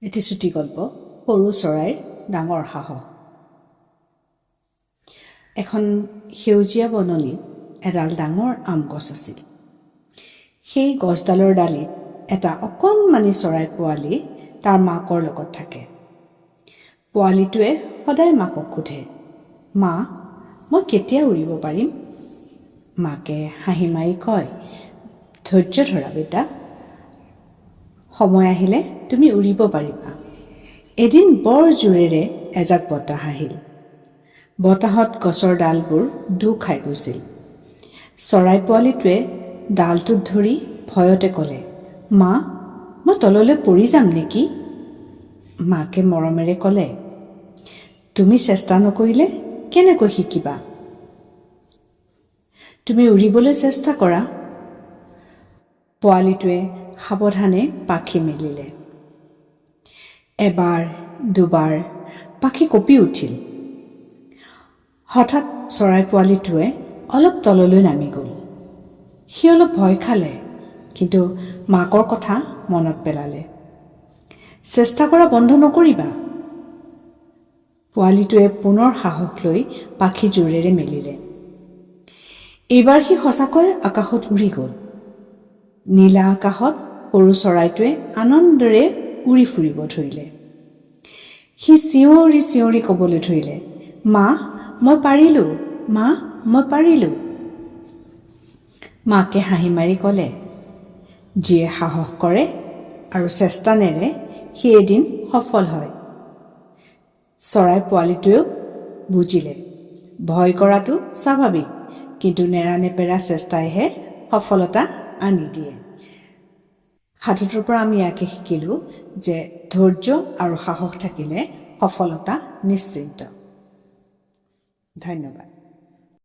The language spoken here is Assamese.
এটি চুটি গল্প সৰু চৰাইৰ ডাঙৰ সাহস। এখন সেউজীয়া বননিত এডাল ডাঙৰ আম গছ আছিল। সেই গছডালৰ ডালিত এটা অকণমানি চৰাই পোৱালি তাৰ মাকৰ লগত থাকে। পোৱালিটোৱে সদায় মাকক সোধে, মা, মই কেতিয়া উৰিব পাৰিম? মাকে হাঁহি মাৰি কয়, ধৈৰ্য ধৰা বেটা, সময় আহিলে তুমি উৰিব পাৰিবা। এদিন বৰ জোৰেৰে এজাক বতাহ আহিল। বতাহত গছৰ ডালবোৰ দু খাই গৈছিল। চৰাই পোৱালিটোৱে ডালটোত ধৰি ভয়তে ক'লে, মা, মই তললৈ পৰি যাম নেকি? মাকে মৰমেৰে ক'লে, তুমি চেষ্টা নকৰিলে কেনেকৈ শিকিবা? তুমি উৰিবলৈ চেষ্টা কৰা। পোৱালিটোৱে সাৱধানে পাখি মেলিলে। এবাৰ দুবাৰ পাখি কঁপি উঠিল। হঠাৎ চৰাই পোৱালিটোৱে অলপ তললৈ নামি গ'ল। সি অলপ ভয় খালে, কিন্তু মাকৰ কথা মনত পেলালে। চেষ্টা কৰা বন্ধ নকৰিবা। পোৱালিটোৱে পুনৰ সাহস লৈ পাখি জোৰেৰে মেলিলে। এইবাৰ সি সঁচাকৈ আকাশত উৰি গ'ল। নীলা আকাশত সৰু চৰাইটোৱে আনন্দেৰে উৰি ফুৰিব ধৰিলে। সি চিঞৰি চিঞৰি ক'বলৈ ধৰিলে, মা, মই পাৰিলোঁ, মা, মই পাৰিলোঁ। মাকে হাঁহি মাৰি ক'লে, যিয়ে সাহস কৰে আৰু চেষ্টা নেৰে সি এদিন সফল হয়। চৰাই পোৱালিটোৱেও বুজিলে, ভয় কৰাটো স্বাভাৱিক, কিন্তু নেৰানেপেৰা চেষ্টাইহে সফলতা আনি দিয়ে। সাধুটোৰ পৰা আমি ইয়াকে শিকিলোঁ যে ধৈৰ্য আৰু সাহস থাকিলে সফলতা নিশ্চিত। ধন্যবাদ।